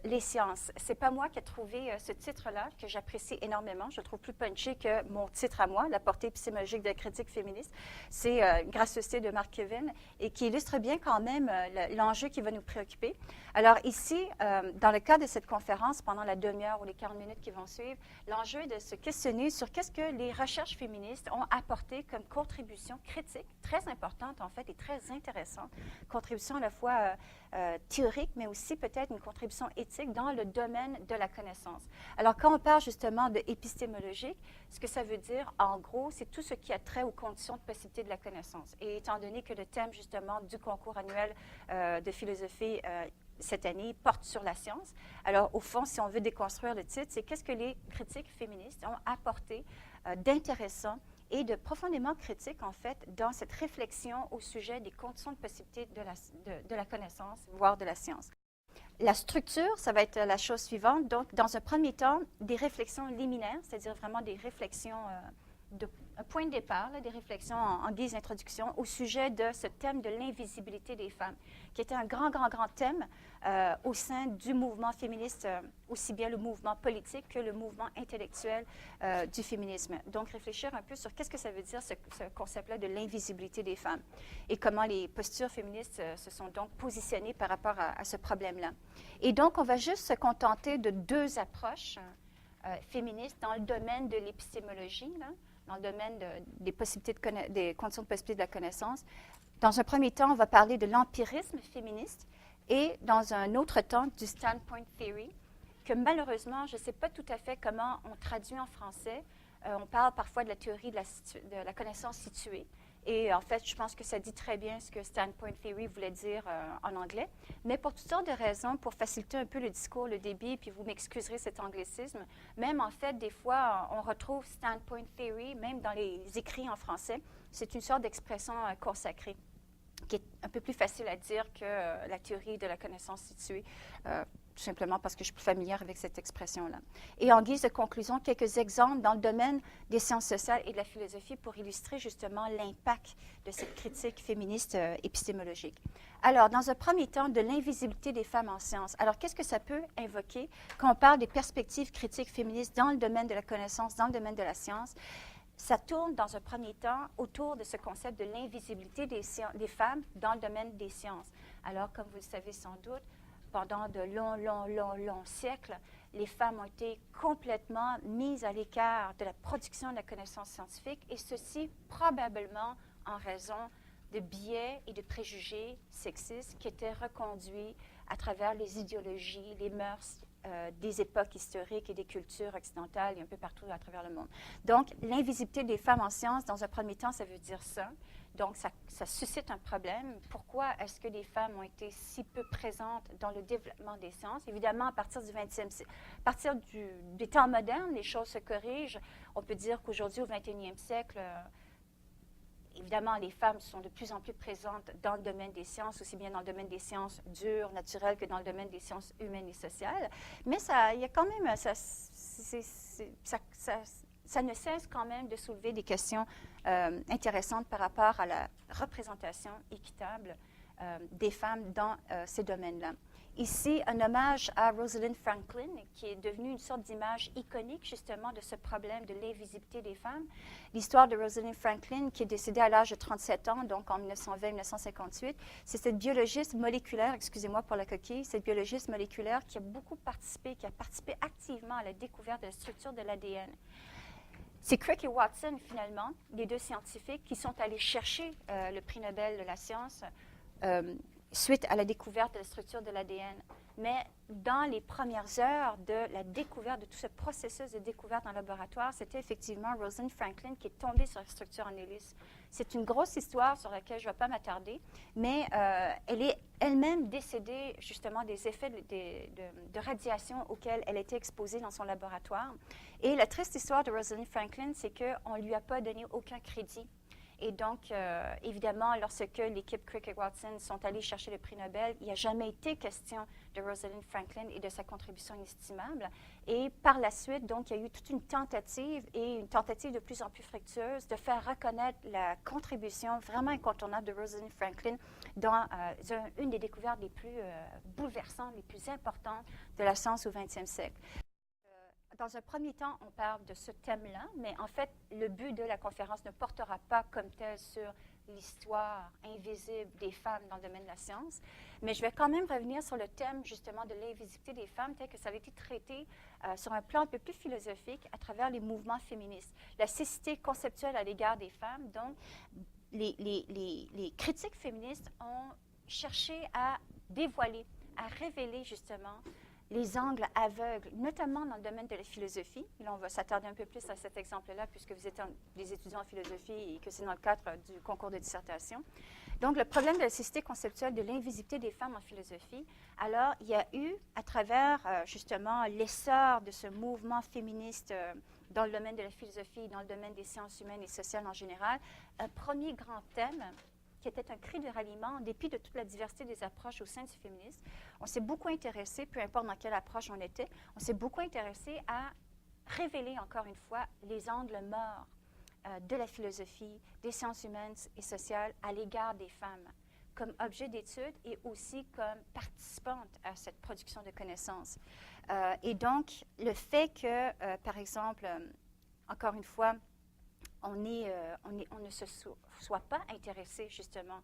les sciences. C'est pas moi qui ai trouvé ce titre-là, que j'apprécie énormément. Je le trouve plus punché que mon titre à moi, La portée épistémologique de la critique féministe. C'est une gracieuseté de Mark Kevin et qui illustre bien quand même l'enjeu qui va nous préoccuper. Alors ici, dans le cadre de cette conférence, pendant la demi-heure ou les 40 minutes qui vont suivre, l'enjeu est de se questionner sur qu'est-ce que les recherches féministes ont apporté comme contribution critique, très importante en fait et très intéressante, contribution à la fois théorique, mais aussi peut-être une contribution éthique dans le domaine de la connaissance. Alors, quand on parle justement de épistémologique, ce que ça veut dire, en gros, c'est tout ce qui a trait aux conditions de possibilité de la connaissance. Et étant donné que le thème, justement, du concours annuel de philosophie cette année porte sur la science, alors, au fond, si on veut déconstruire le titre, c'est qu'est-ce que les critiques féministes ont apporté d'intéressant et de profondément critique, en fait, dans cette réflexion au sujet des conditions de possibilité de la connaissance, voire de la science. La structure, ça va être la chose suivante. Donc, dans un premier temps, des réflexions liminaires, c'est-à-dire vraiment des réflexions un point de départ, là, des réflexions en guise d'introduction au sujet de ce thème de l'invisibilité des femmes, qui était un grand thème au sein du mouvement féministe, aussi bien le mouvement politique que le mouvement intellectuel du féminisme. Donc, réfléchir un peu sur qu'est-ce que ça veut dire, ce concept-là de l'invisibilité des femmes et comment les postures féministes se sont donc positionnées par rapport à ce problème-là. Et donc, on va juste se contenter de deux approches féministes dans le domaine de l'épistémologie, là, dans le domaine des possibilités des conditions de possibilité de la connaissance. Dans un premier temps, on va parler de l'empirisme féministe et dans un autre temps, du standpoint theory, que malheureusement, je ne sais pas tout à fait comment on traduit en français. On parle parfois de la théorie de la connaissance située. Et en fait, je pense que ça dit très bien ce que standpoint theory voulait dire en anglais. Mais pour toutes sortes de raisons, pour faciliter un peu le discours, le débit, puis vous m'excuserez cet anglicisme, même en fait, des fois, on retrouve standpoint theory, même dans les écrits en français. C'est une sorte d'expression consacrée qui est un peu plus facile à dire que la théorie de la connaissance située, tout simplement parce que je suis plus familière avec cette expression-là. Et en guise de conclusion, quelques exemples dans le domaine des sciences sociales et de la philosophie pour illustrer justement l'impact de cette critique féministe épistémologique. Alors, dans un premier temps, de l'invisibilité des femmes en sciences. Alors, qu'est-ce que ça peut invoquer quand on parle des perspectives critiques féministes dans le domaine de la connaissance, dans le domaine de la science? Ça tourne dans un premier temps autour de ce concept de l'invisibilité des femmes dans le domaine des sciences. Alors, comme vous le savez sans doute, pendant de longs siècles, les femmes ont été complètement mises à l'écart de la production de la connaissance scientifique, et ceci probablement en raison de biais et de préjugés sexistes qui étaient reconduits à travers les idéologies, les mœurs, des époques historiques et des cultures occidentales et un peu partout à travers le monde. Donc, l'invisibilité des femmes en sciences, dans un premier temps, ça veut dire ça. Donc, ça suscite un problème. Pourquoi est-ce que les femmes ont été si peu présentes dans le développement des sciences? Évidemment, à partir du 20e siècle, à partir des temps modernes, les choses se corrigent. On peut dire qu'aujourd'hui, au 21e siècle, évidemment, les femmes sont de plus en plus présentes dans le domaine des sciences, aussi bien dans le domaine des sciences dures, naturelles, que dans le domaine des sciences humaines et sociales. Mais il y a quand même, ça ne cesse quand même de soulever des questions intéressantes par rapport à la représentation équitable des femmes dans ces domaines-là. Ici, un hommage à Rosalind Franklin, qui est devenue une sorte d'image iconique, justement, de ce problème de l'invisibilité des femmes. L'histoire de Rosalind Franklin, qui est décédée à l'âge de 37 ans, donc en 1920-1958, c'est cette biologiste moléculaire, excusez-moi pour la coquille, cette biologiste moléculaire qui a beaucoup participé, qui a participé activement à la découverte de la structure de l'ADN. C'est Crick et Watson, finalement, les deux scientifiques, qui sont allés chercher le prix Nobel de la science suite à la découverte de la structure de l'ADN. Mais dans les premières heures de la découverte, de tout ce processus de découverte en laboratoire, c'était effectivement Rosalind Franklin qui est tombée sur la structure en hélice. C'est une grosse histoire sur laquelle je ne vais pas m'attarder, mais elle est elle-même décédée justement des effets de radiation auxquels elle était exposée dans son laboratoire. Et la triste histoire de Rosalind Franklin, c'est qu'on ne lui a pas donné aucun crédit. Et donc, évidemment, lorsque l'équipe Cricket-Watson sont allés chercher le prix Nobel, il n'y a jamais été question de Rosalind Franklin et de sa contribution inestimable. Et par la suite, donc, il y a eu toute une tentative, et une tentative de plus en plus fructueuse, de faire reconnaître la contribution vraiment incontournable de Rosalind Franklin dans une des découvertes les plus bouleversantes, les plus importantes de la science au 20e siècle. Dans un premier temps, on parle de ce thème-là, mais en fait, le but de la conférence ne portera pas comme tel sur l'histoire invisible des femmes dans le domaine de la science, mais je vais quand même revenir sur le thème justement de l'invisibilité des femmes tel que ça avait été traité sur un plan un peu plus philosophique à travers les mouvements féministes. La cécité conceptuelle à l'égard des femmes, donc les critiques féministes ont cherché à dévoiler, à révéler justement les angles aveugles, notamment dans le domaine de la philosophie. Là, on va s'attarder un peu plus à cet exemple-là, puisque vous êtes des étudiants en philosophie et que c'est dans le cadre du concours de dissertation. Donc, le problème de la cécité conceptuelle, de l'invisibilité des femmes en philosophie, alors, il y a eu, à travers justement l'essor de ce mouvement féministe dans le domaine de la philosophie, dans le domaine des sciences humaines et sociales en général, un premier grand thème qui était un cri de ralliement en dépit de toute la diversité des approches au sein du féminisme. On s'est beaucoup intéressé, peu importe dans quelle approche on était, on s'est beaucoup intéressé à révéler encore une fois les angles morts de la philosophie, des sciences humaines et sociales à l'égard des femmes, comme objet d'étude et aussi comme participante à cette production de connaissances. Et donc, le fait que, par exemple, encore une fois, on ne se soit pas intéressé justement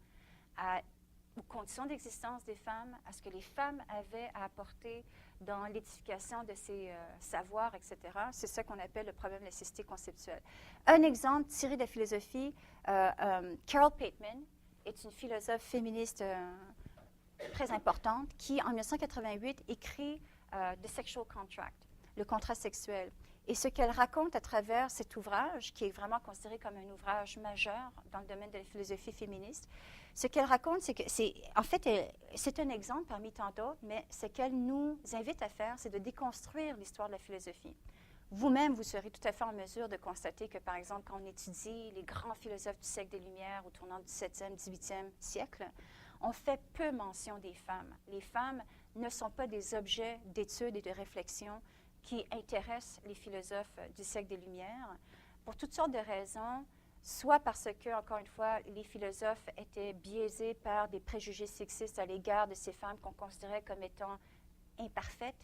aux conditions d'existence des femmes, à ce que les femmes avaient à apporter dans l'édification de ces savoirs, etc. C'est ça qu'on appelle le problème de la cécité conceptuelle. Un exemple tiré de la philosophie, Carol Pateman est une philosophe féministe très importante qui, en 1988, écrit The Sexual Contract, le contrat sexuel. Et ce qu'elle raconte à travers cet ouvrage, qui est vraiment considéré comme un ouvrage majeur dans le domaine de la philosophie féministe, ce qu'elle raconte, c'est que c'est un exemple parmi tant d'autres, mais ce qu'elle nous invite à faire, c'est de déconstruire l'histoire de la philosophie. Vous-même, vous serez tout à fait en mesure de constater que, par exemple, quand on étudie les grands philosophes du siècle des Lumières au tournant du 17e, 18e siècle, on fait peu mention des femmes. Les femmes ne sont pas des objets d'étude et de réflexion qui intéressent les philosophes du siècle des Lumières, pour toutes sortes de raisons, soit parce que, encore une fois, les philosophes étaient biaisés par des préjugés sexistes à l'égard de ces femmes qu'on considérait comme étant imparfaites,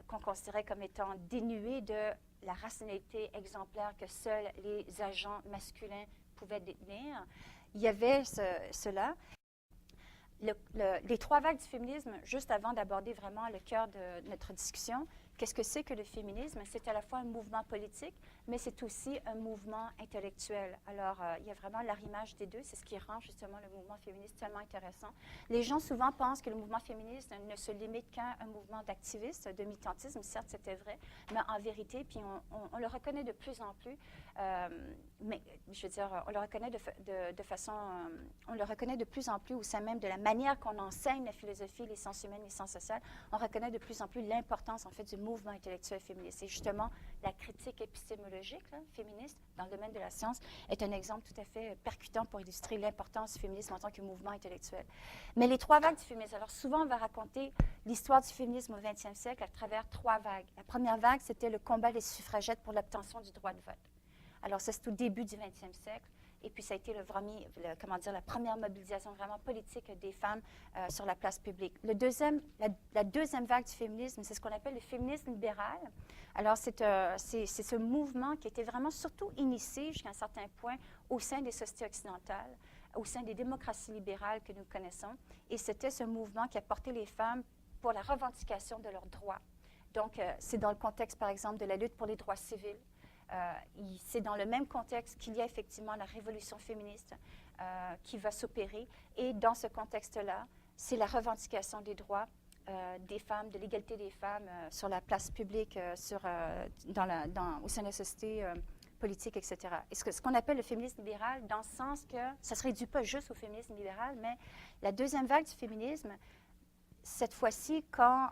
qu'on considérait comme étant dénuées de la rationalité exemplaire que seuls les agents masculins pouvaient détenir. Il y avait cela. Les trois vagues du féminisme, juste avant d'aborder vraiment le cœur de notre discussion, qu'est-ce que c'est que le féminisme? C'est à la fois un mouvement politique, mais c'est aussi un mouvement intellectuel. Alors, il y a vraiment l'arrimage des deux. C'est ce qui rend justement le mouvement féministe tellement intéressant. Les gens souvent pensent que le mouvement féministe ne se limite qu'à un mouvement d'activistes, de militantisme. Certes, c'était vrai, mais en vérité, puis on le reconnaît de plus en plus, mais je veux dire, on le reconnaît on le reconnaît de plus en plus au sein même de la manière qu'on enseigne la philosophie, les sciences humaines, les sciences sociales. On reconnaît de plus en plus l'importance, en fait, du mouvement intellectuel féministe. Et justement, la critique épistémologique féministe dans le domaine de la science est un exemple tout à fait percutant pour illustrer l'importance du féminisme en tant que mouvement intellectuel. Mais les trois vagues du féminisme, alors souvent on va raconter l'histoire du féminisme au 20e siècle à travers trois vagues. La première vague, c'était le combat des suffragettes pour l'obtention du droit de vote. Alors ça, c'est au début du 20e siècle. Et puis, ça a été la première mobilisation vraiment politique des femmes sur la place publique. La deuxième vague du féminisme, c'est ce qu'on appelle le féminisme libéral. Alors, c'est ce mouvement qui était vraiment surtout initié jusqu'à un certain point au sein des sociétés occidentales, au sein des démocraties libérales que nous connaissons. Et c'était ce mouvement qui a porté les femmes pour la revendication de leurs droits. Donc, c'est dans le contexte, par exemple, de la lutte pour les droits civils. C'est dans le même contexte qu'il y a effectivement la révolution féministe qui va s'opérer. Et dans ce contexte-là, c'est la revendication des droits des femmes, de l'égalité des femmes sur la place publique, au sein de la société politique, etc. Et ce qu'on appelle le féminisme libéral, dans le sens que ça ne se réduit pas juste au féminisme libéral, mais la deuxième vague du féminisme, cette fois-ci, quand...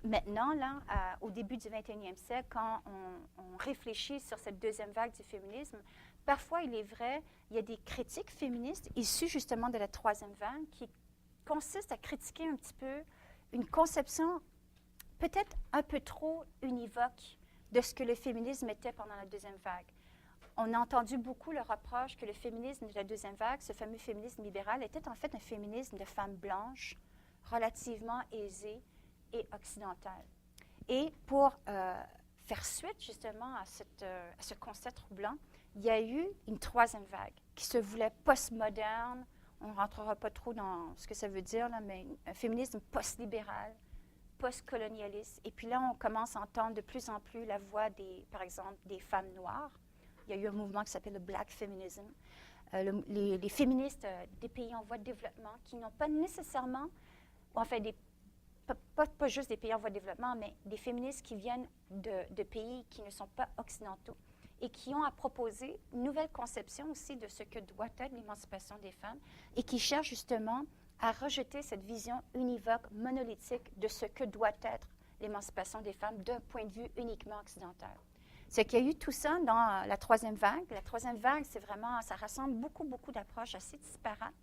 Maintenant, là, au début du 21e siècle, quand on réfléchit sur cette deuxième vague du féminisme, parfois, il est vrai, il y a des critiques féministes issues justement de la troisième vague qui consistent à critiquer un petit peu une conception peut-être un peu trop univoque de ce que le féminisme était pendant la deuxième vague. On a entendu beaucoup le reproche que le féminisme de la deuxième vague, ce fameux féminisme libéral, était en fait un féminisme de femmes blanches, relativement aisées et occidentales. Et pour faire suite justement à ce constat troublant, il y a eu une troisième vague qui se voulait postmoderne. On ne rentrera pas trop dans ce que ça veut dire, là, mais un féminisme post-libéral, post-colonialiste. Et puis là, on commence à entendre de plus en plus la voix, par exemple, des femmes noires. Il y a eu un mouvement qui s'appelle le Black Feminism. Les féministes des pays en voie de développement qui n'ont pas nécessairement, enfin, pas juste des pays en voie de développement, mais des féministes qui viennent de pays qui ne sont pas occidentaux et qui ont à proposer une nouvelle conception aussi de ce que doit être l'émancipation des femmes et qui cherchent justement à rejeter cette vision univoque, monolithique de ce que doit être l'émancipation des femmes d'un point de vue uniquement occidental. C'est qu'il y a eu tout ça dans la troisième vague. La troisième vague, c'est vraiment, ça rassemble beaucoup, beaucoup d'approches assez disparates,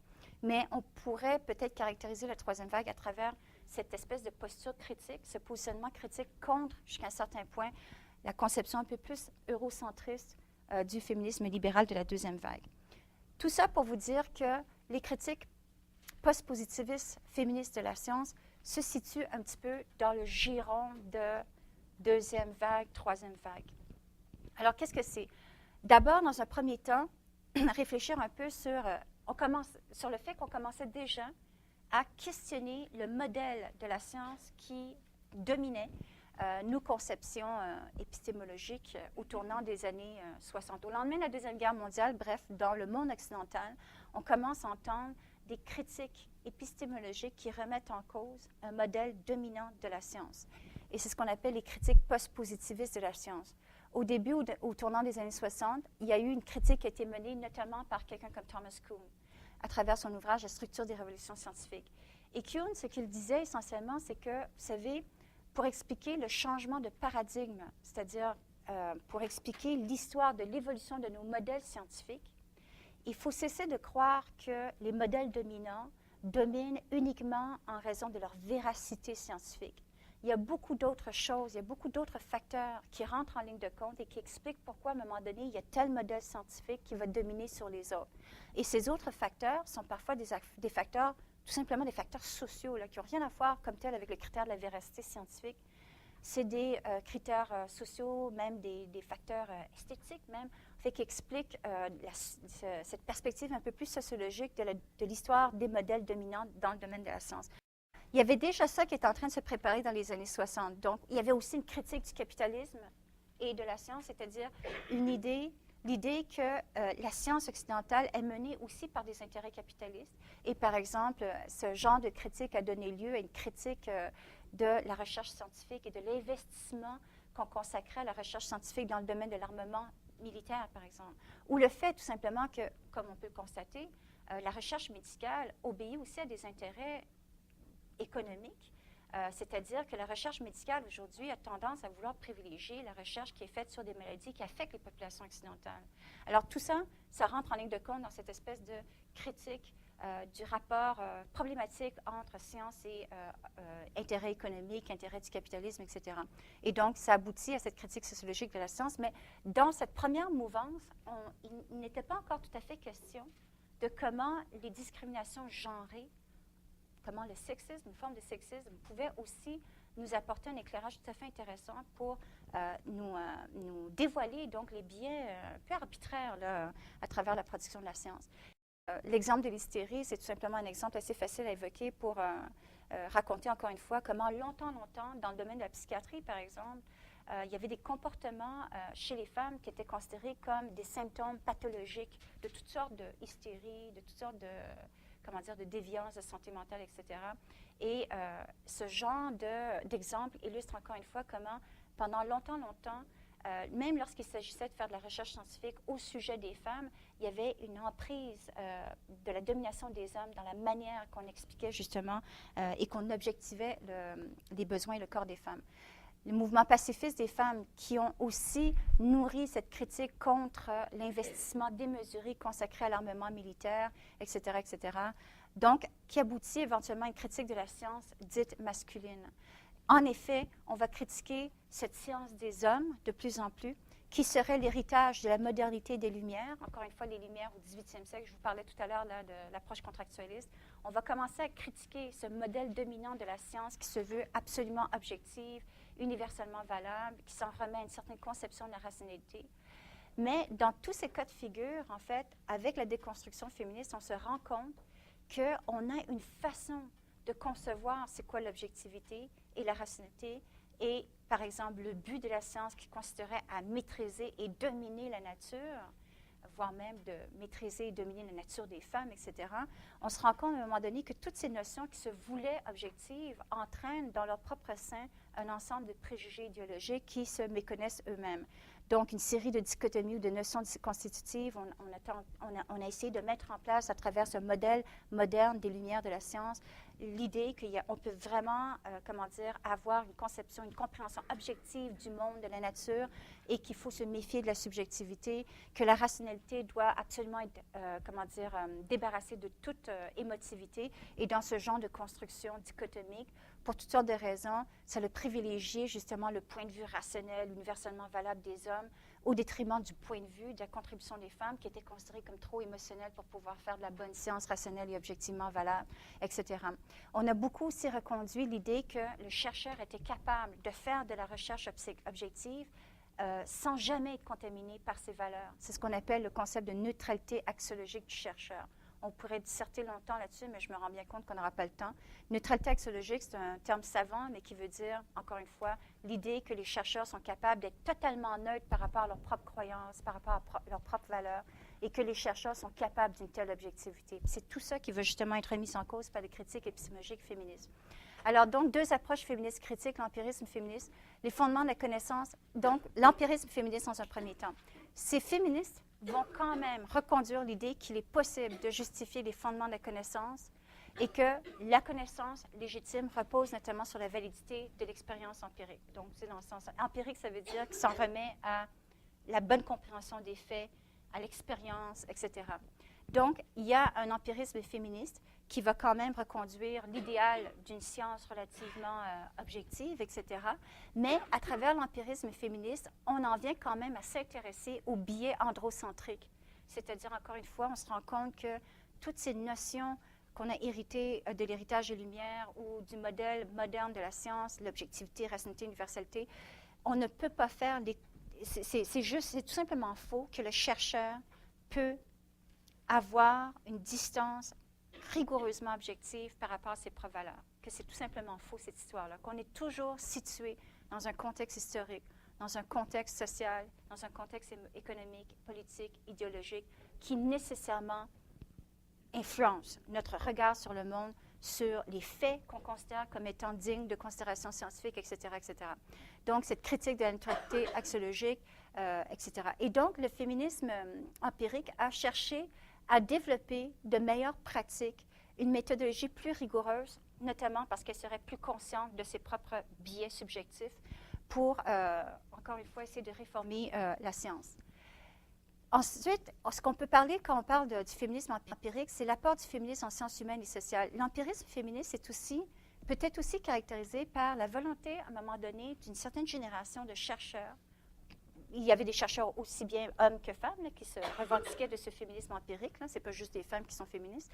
mais on pourrait peut-être caractériser la troisième vague à travers cette espèce de posture critique, ce positionnement critique contre, jusqu'à un certain point, la conception un peu plus eurocentriste du féminisme libéral de la deuxième vague. Tout ça pour vous dire que les critiques post-positivistes féministes de la science se situent un petit peu dans le giron de deuxième vague, troisième vague. Alors, qu'est-ce que c'est? D'abord, dans un premier temps, réfléchir un peu sur le fait qu'on commençait déjà à questionner le modèle de la science qui dominait nos conceptions épistémologiques au tournant des années 60. Au lendemain de la Deuxième Guerre mondiale, bref, dans le monde occidental, on commence à entendre des critiques épistémologiques qui remettent en cause un modèle dominant de la science. Et c'est ce qu'on appelle les critiques post-positivistes de la science. Au début, au tournant des années 60, il y a eu une critique qui a été menée notamment par quelqu'un comme Thomas Kuhn, à travers son ouvrage « La structure des révolutions scientifiques ». Et Kuhn, ce qu'il disait essentiellement, c'est que, vous savez, pour expliquer le changement de paradigme, c'est-à-dire pour expliquer l'histoire de l'évolution de nos modèles scientifiques, il faut cesser de croire que les modèles dominants dominent uniquement en raison de leur véracité scientifique. Il y a beaucoup d'autres choses, il y a beaucoup d'autres facteurs qui rentrent en ligne de compte et qui expliquent pourquoi, à un moment donné, il y a tel modèle scientifique qui va dominer sur les autres. Et ces autres facteurs sont parfois des facteurs, tout simplement des facteurs sociaux, là, qui n'ont rien à voir comme tel avec le critère de la véracité scientifique. C'est des critères sociaux, même des facteurs esthétiques même, qui expliquent cette perspective un peu plus sociologique de l'histoire des modèles dominants dans le domaine de la science. Il y avait déjà ça qui était en train de se préparer dans les années 60. Donc, il y avait aussi une critique du capitalisme et de la science, c'est-à-dire l'idée que la science occidentale est menée aussi par des intérêts capitalistes. Et par exemple, ce genre de critique a donné lieu à une critique de la recherche scientifique et de l'investissement qu'on consacrait à la recherche scientifique dans le domaine de l'armement militaire, par exemple. Ou le fait tout simplement que, comme on peut le constater, la recherche médicale obéit aussi à des intérêts économiques, c'est-à-dire que la recherche médicale aujourd'hui a tendance à vouloir privilégier la recherche qui est faite sur des maladies qui affectent les populations occidentales. Alors tout ça, ça rentre en ligne de compte dans cette espèce de critique du rapport problématique entre science et intérêt économique, intérêt du capitalisme, etc. Et donc, ça aboutit à cette critique sociologique de la science, mais dans cette première mouvance, il n'était pas encore tout à fait question de comment les discriminations genrées, comment le sexisme, une forme de sexisme, pouvait aussi nous apporter un éclairage tout à fait intéressant pour nous dévoiler donc les biais un peu arbitraires là, à travers la production de la science. L'exemple de l'hystérie, c'est tout simplement un exemple assez facile à évoquer pour raconter encore une fois comment longtemps, dans le domaine de la psychiatrie, par exemple, il y avait des comportements chez les femmes qui étaient considérés comme des symptômes pathologiques de toutes sortes de hystérie, de toutes sortes de déviance, de santé mentale, etc. Et ce genre d'exemple illustre encore une fois comment, pendant longtemps, même lorsqu'il s'agissait de faire de la recherche scientifique au sujet des femmes, il y avait une emprise de la domination des hommes dans la manière qu'on expliquait justement et qu'on objectivait les besoins et le corps des femmes. les mouvements pacifistes des femmes qui ont aussi nourri cette critique contre l'investissement démesuré consacré à l'armement militaire, etc., etc. Donc, qui aboutit éventuellement à une critique de la science dite masculine. En effet, on va critiquer cette science des hommes de plus en plus, qui serait l'héritage de la modernité des Lumières. Encore une fois, les Lumières au 18e siècle, je vous parlais tout à l'heure de l'approche contractualiste. On va commencer à critiquer ce modèle dominant de la science qui se veut absolument objective, universellement valable, qui s'en remet à une certaine conception de la rationalité. Mais dans tous ces cas de figure, en fait, avec la déconstruction féministe, on se rend compte qu'on a une façon de concevoir c'est quoi l'objectivité et la rationalité et, par exemple, le but de la science qui consisterait à maîtriser et dominer la nature, voire même de maîtriser et dominer la nature des femmes, etc., on se rend compte à un moment donné que toutes ces notions qui se voulaient objectives entraînent dans leur propre sein un ensemble de préjugés idéologiques qui se méconnaissent eux-mêmes. Donc, une série de dichotomies ou de notions constitutives, on a essayé de mettre en place à travers ce modèle moderne des Lumières de la science, l'idée qu'on peut vraiment, avoir une conception, une compréhension objective du monde, de la nature, et qu'il faut se méfier de la subjectivité, que la rationalité doit absolument être, débarrassée de toute émotivité. Et dans ce genre de construction dichotomique, pour toutes sortes de raisons, ça le privilégié justement le point de vue rationnel, universellement valable des hommes, au détriment du point de vue de la contribution des femmes qui était considérée comme trop émotionnelle pour pouvoir faire de la bonne science rationnelle et objectivement valable, etc. On a beaucoup aussi reconduit l'idée que le chercheur était capable de faire de la recherche objective sans jamais être contaminé par ses valeurs. C'est ce qu'on appelle le concept de neutralité axiologique du chercheur. On pourrait disserter longtemps là-dessus, mais je me rends bien compte qu'on n'aura pas le temps. Neutralité axiologique, c'est un terme savant, mais qui veut dire, encore une fois, l'idée que les chercheurs sont capables d'être totalement neutres par rapport à leurs propres croyances, par rapport à leurs propres valeurs, et que les chercheurs sont capables d'une telle objectivité. C'est tout ça qui va justement être mis en cause par les critiques épistémologiques féministes. Alors, donc, deux approches féministes critiques, l'empirisme féministe, les fondements de la connaissance. Donc, l'empirisme féministe dans un premier temps. Ces féministes vont quand même reconduire l'idée qu'il est possible de justifier les fondements de la connaissance et que la connaissance légitime repose notamment sur la validité de l'expérience empirique. Donc, c'est dans le sens empirique, ça veut dire qu'il s'en remet à la bonne compréhension des faits, à l'expérience, etc. Donc, il y a un empirisme féministe qui va quand même reconduire l'idéal d'une science relativement objective, etc. Mais à travers l'empirisme féministe, on en vient quand même à s'intéresser aux biais androcentriques. C'est-à-dire, encore une fois, on se rend compte que toutes ces notions qu'on a héritées de l'héritage des Lumières ou du modèle moderne de la science, l'objectivité, rationalité, universalité, on ne peut pas faire les... C'est tout simplement faux que le chercheur peut avoir une distance rigoureusement objective par rapport à ses propres valeurs, que c'est tout simplement faux cette histoire-là, qu'on est toujours situé dans un contexte historique, dans un contexte social, dans un contexte économique, politique, idéologique, qui nécessairement influence notre regard sur le monde, sur les faits qu'on considère comme étant dignes de considération scientifique, etc., etc. Donc, cette critique de la neutralité axiologique, etc. Et donc, le féminisme empirique a cherché à développer de meilleures pratiques, une méthodologie plus rigoureuse, notamment parce qu'elle serait plus consciente de ses propres biais subjectifs pour, encore une fois, essayer de réformer la science. Ensuite, ce qu'on peut parler quand on parle du féminisme empirique, c'est l'apport du féminisme en sciences humaines et sociales. L'empirisme féministe peut être aussi caractérisé par la volonté, à un moment donné, d'une certaine génération de chercheurs. Il y avait des chercheurs aussi bien hommes que femmes là, qui se revendiquaient de ce féminisme empirique. Ce n'est pas juste des femmes qui sont féministes.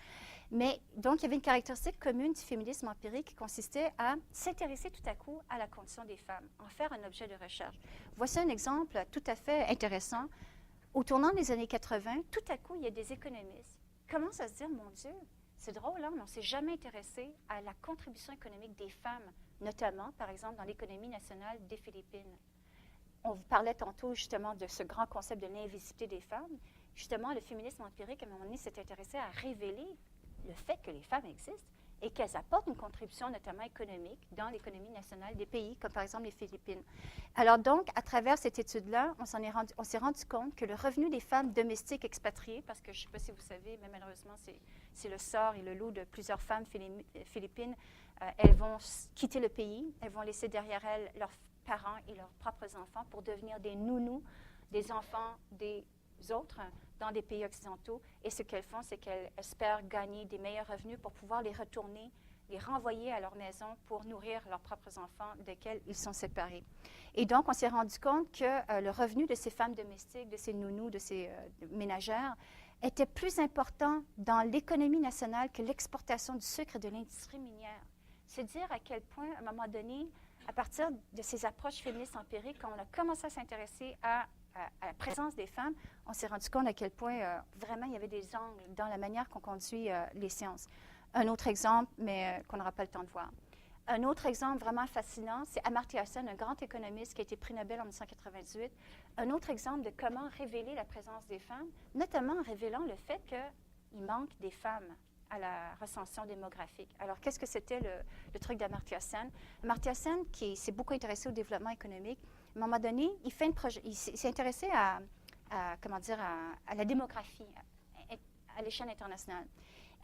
Mais donc, il y avait une caractéristique commune du féminisme empirique qui consistait à s'intéresser tout à coup à la condition des femmes, en faire un objet de recherche. Voici un exemple tout à fait intéressant. Au tournant des années 80, tout à coup, il y a des économistes qui commencent à se dire, mon Dieu, c'est drôle, hein, mais on ne s'est jamais intéressé à la contribution économique des femmes, notamment, par exemple, dans l'économie nationale des Philippines. On vous parlait tantôt justement de ce grand concept de l'invisibilité des femmes. Justement, le féminisme empirique, à un moment donné, s'est intéressé à révéler le fait que les femmes existent et qu'elles apportent une contribution notamment économique dans l'économie nationale des pays, comme par exemple les Philippines. Alors donc, à travers cette étude-là, on s'est rendu compte que le revenu des femmes domestiques expatriées, parce que je ne sais pas si vous savez, mais malheureusement, c'est le sort et le lot de plusieurs femmes philippines, elles vont quitter le pays, elles vont laisser derrière elles leurs parents et leurs propres enfants pour devenir des nounous des enfants des autres dans des pays occidentaux. Et ce qu'elles font, c'est qu'elles espèrent gagner des meilleurs revenus pour pouvoir les retourner, les renvoyer à leur maison pour nourrir leurs propres enfants desquels ils sont séparés. Et donc, on s'est rendu compte que le revenu de ces femmes domestiques, de ces nounous, de ces ménagères, était plus important dans l'économie nationale que l'exportation du sucre et de l'industrie minière. C'est dire à quel point, à un moment donné, à partir de ces approches féministes empiriques, quand on a commencé à s'intéresser à la présence des femmes, on s'est rendu compte à quel point vraiment il y avait des angles dans la manière qu'on conduit les sciences. Un autre exemple, mais qu'on n'aura pas le temps de voir. Un autre exemple vraiment fascinant, c'est Amartya Sen, un grand économiste qui a été prix Nobel en 1998. Un autre exemple de comment révéler la présence des femmes, notamment en révélant le fait qu'il manque des femmes à la recension démographique. Alors, qu'est-ce que c'était le truc d'Amartya Sen? Amartya Sen, qui s'est beaucoup intéressé au développement économique, à un moment donné, il s'est intéressé à la démographie à l'échelle internationale.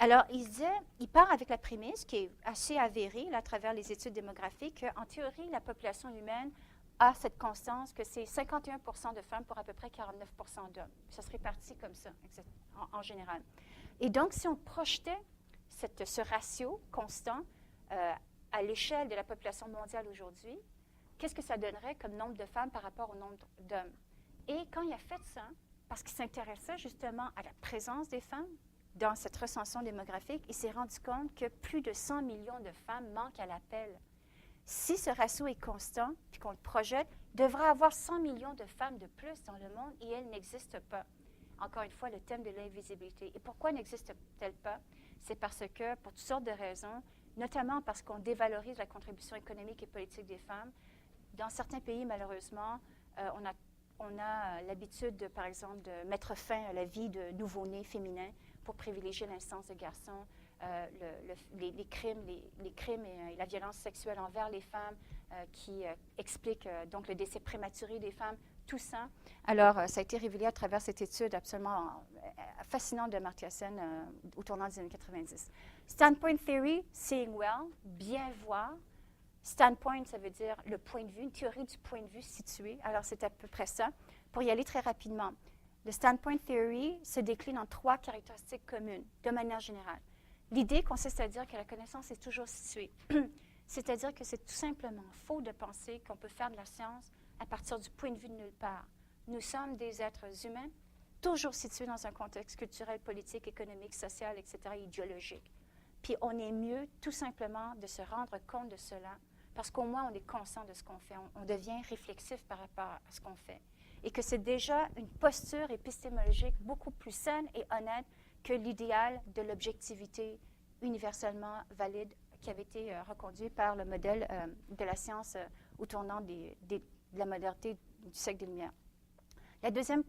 Alors, il part avec la prémisse, qui est assez avérée là, à travers les études démographiques, qu'en théorie, la population humaine a cette constance que c'est 51 de femmes pour à peu près 49 d'hommes. Ça se répartit comme ça, en général. Et donc, si on projetait ce ratio constant à l'échelle de la population mondiale aujourd'hui, qu'est-ce que ça donnerait comme nombre de femmes par rapport au nombre d'hommes? Et quand il a fait ça, parce qu'il s'intéressait justement à la présence des femmes dans cette recension démographique, il s'est rendu compte que plus de 100 millions de femmes manquent à l'appel. Si ce ratio est constant, puis qu'on le projette, il devrait y avoir 100 millions de femmes de plus dans le monde et elles n'existent pas. Encore une fois, le thème de l'invisibilité. Et pourquoi n'existe-t-elle pas? C'est parce que, pour toutes sortes de raisons, notamment parce qu'on dévalorise la contribution économique et politique des femmes. Dans certains pays, malheureusement, on a l'habitude, par exemple, de mettre fin à la vie de nouveau-nés féminins pour privilégier l'instance de garçons, les crimes et la violence sexuelle envers les femmes qui expliquent donc le décès prématuré des femmes, tout ça. Alors, ça a été révélé à travers cette étude absolument fascinante de Amartya Sen au tournant des années 90. Standpoint theory, seeing well, bien voir. Standpoint, ça veut dire le point de vue, une théorie du point de vue situé. Alors, c'est à peu près ça. Pour y aller très rapidement, le standpoint theory se décline en 3 caractéristiques communes, de manière générale. L'idée consiste à dire que la connaissance est toujours située. C'est-à-dire que c'est tout simplement faux de penser qu'on peut faire de la science à partir du point de vue de nulle part. Nous sommes des êtres humains, toujours situés dans un contexte culturel, politique, économique, social, etc., idéologique. Puis on est mieux tout simplement de se rendre compte de cela, parce qu'au moins on est conscient de ce qu'on fait, on devient réflexif par rapport à ce qu'on fait. Et que c'est déjà une posture épistémologique beaucoup plus saine et honnête que l'idéal de l'objectivité universellement valide qui avait été reconduit par le modèle de la science au tournant de la modernité du siècle des Lumières. La deuxième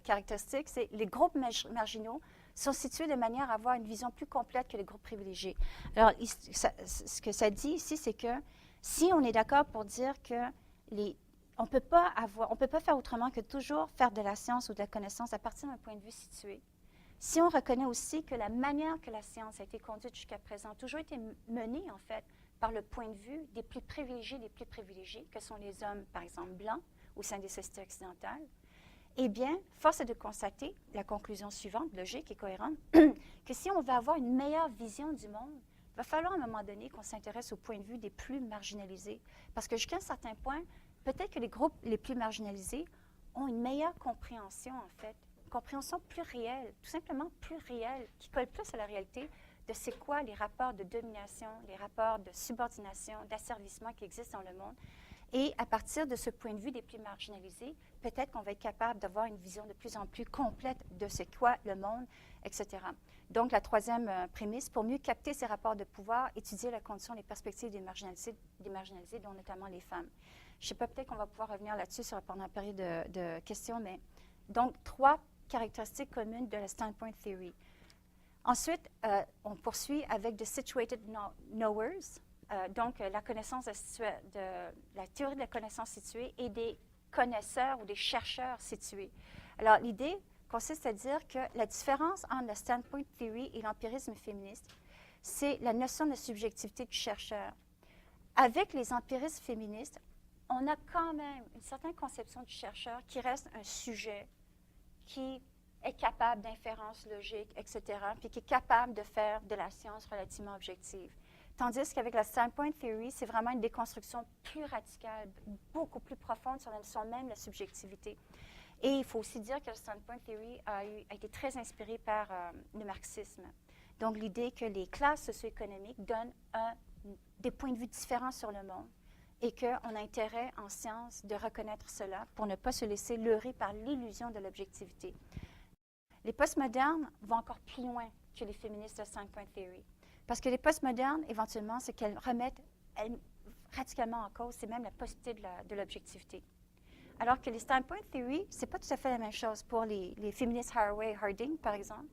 caractéristique, c'est que les groupes marginaux sont situés de manière à avoir une vision plus complète que les groupes privilégiés. Alors, ce que ça dit ici, c'est que si on est d'accord pour dire que on ne peut pas faire autrement que toujours faire de la science ou de la connaissance à partir d'un point de vue situé. Si on reconnaît aussi que la manière que la science a été conduite jusqu'à présent a toujours été menée, en fait, par le point de vue des plus privilégiés, que sont les hommes, par exemple, blancs, au sein des sociétés occidentales, eh bien, force est de constater la conclusion suivante, logique et cohérente, que si on veut avoir une meilleure vision du monde, il va falloir à un moment donné qu'on s'intéresse au point de vue des plus marginalisés. Parce que jusqu'à un certain point, peut-être que les groupes les plus marginalisés ont une meilleure compréhension, en fait, une compréhension plus réelle, tout simplement plus réelle, qui colle plus à la réalité de c'est quoi les rapports de domination, les rapports de subordination, d'asservissement qui existent dans le monde. Et à partir de ce point de vue des plus marginalisés, peut-être qu'on va être capable d'avoir une vision de plus en plus complète de c'est quoi le monde, etc. Donc, la troisième prémisse, pour mieux capter ces rapports de pouvoir, étudier la condition, les perspectives des marginalisés, dont notamment les femmes. Je ne sais pas, peut-être qu'on va pouvoir revenir là-dessus pendant la période de questions, mais donc, 3 caractéristiques communes de la standpoint theory. Ensuite, on poursuit avec the situated knowers, donc la connaissance la théorie de la connaissance située et des connaisseurs ou des chercheurs situés. Alors, l'idée consiste à dire que la différence entre la standpoint theory et l'empirisme féministe, c'est la notion de subjectivité du chercheur. Avec les empiristes féministes, on a quand même une certaine conception du chercheur qui reste un sujet qui est capable d'inférences logiques, etc., puis qui est capable de faire de la science relativement objective. Tandis qu'avec la Standpoint Theory, c'est vraiment une déconstruction plus radicale, beaucoup plus profonde sur la notion même de la subjectivité. Et il faut aussi dire que la Standpoint Theory a été très inspirée par le marxisme. Donc, l'idée que les classes socio-économiques donnent des points de vue différents sur le monde et qu'on a intérêt en science de reconnaître cela pour ne pas se laisser leurrer par l'illusion de l'objectivité. Les postmodernes vont encore plus loin que les féministes de Standpoint Theory. Parce que les postmodernes, éventuellement, c'est qu'elles remettent radicalement en cause, c'est même la possibilité de l'objectivité. Alors que les Standpoint Theory, ce n'est pas tout à fait la même chose. Pour les féministes Haraway et Harding, par exemple,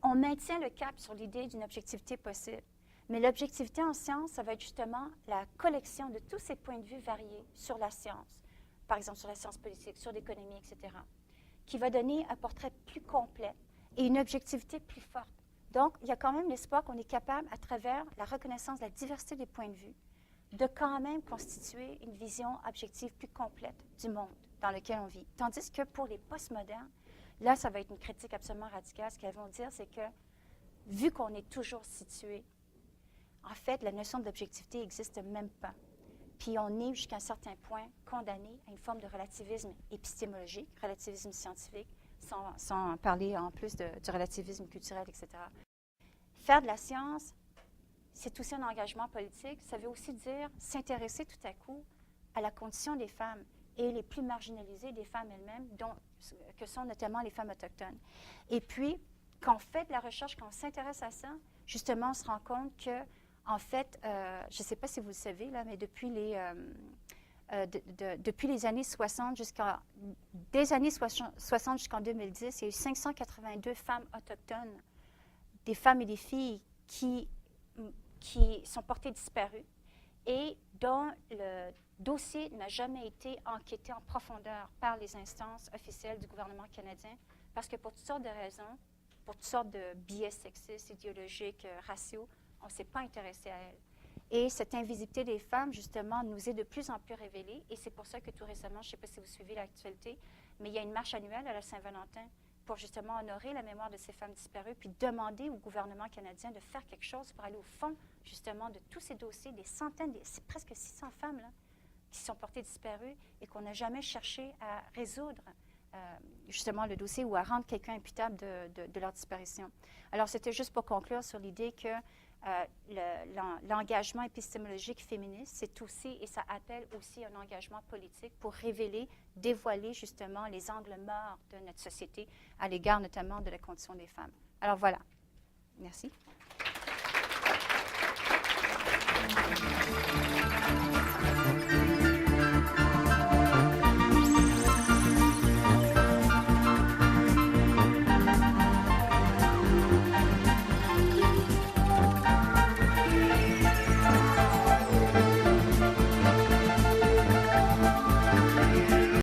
on maintient le cap sur l'idée d'une objectivité possible. Mais l'objectivité en science, ça va être justement la collection de tous ces points de vue variés sur la science, par exemple sur la science politique, sur l'économie, etc., qui va donner un portrait plus complet et une objectivité plus forte. Donc, il y a quand même l'espoir qu'on est capable, à travers la reconnaissance de la diversité des points de vue, de quand même constituer une vision objective plus complète du monde dans lequel on vit. Tandis que pour les postmodernes, là, ça va être une critique absolument radicale. Ce qu'elles vont dire, c'est que, vu qu'on est toujours situé, en fait, la notion d'objectivité n'existe même pas. Puis on est, jusqu'à un certain point, condamné à une forme de relativisme épistémologique, relativisme scientifique, sans parler en plus du relativisme culturel, etc. Faire de la science, c'est aussi un engagement politique. Ça veut aussi dire s'intéresser tout à coup à la condition des femmes et les plus marginalisées des femmes elles-mêmes, que sont notamment les femmes autochtones. Et puis, quand on fait de la recherche, quand on s'intéresse à ça, justement, on se rend compte que, en fait, je ne sais pas si vous le savez, là, mais depuis les années 60 des années 60 jusqu'en 2010, il y a eu 582 femmes autochtones, des femmes et des filles qui sont portées disparues et dont le dossier n'a jamais été enquêté en profondeur par les instances officielles du gouvernement canadien, parce que pour toutes sortes de raisons, pour toutes sortes de biais sexistes, idéologiques, raciaux, on ne s'est pas intéressé à elles. Et cette invisibilité des femmes, justement, nous est de plus en plus révélée. Et c'est pour ça que tout récemment, je ne sais pas si vous suivez l'actualité, mais il y a une marche annuelle à la Saint-Valentin pour justement honorer la mémoire de ces femmes disparues, puis demander au gouvernement canadien de faire quelque chose pour aller au fond, justement, de tous ces dossiers, des centaines, c'est presque 600 femmes là, qui sont portées disparues et qu'on n'a jamais cherché à résoudre justement le dossier ou à rendre quelqu'un imputable de leur disparition. Alors, c'était juste pour conclure sur l'idée que l'engagement épistémologique féministe, c'est aussi, et ça appelle aussi un engagement politique pour révéler, dévoiler justement les angles morts de notre société à l'égard notamment de la condition des femmes. Alors voilà. Merci.